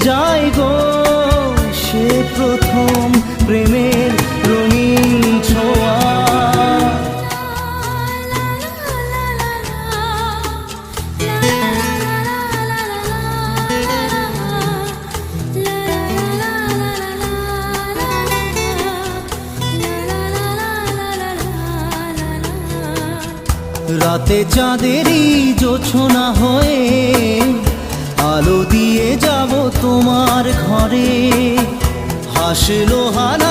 যায় গো সে প্রথম প্রেমের রঙিন ছোঁয়া। রাতে চাঁদেরই জোছনা হয়ে আলো দিয়ে যাব তোমার ঘরে, হাসলো হাল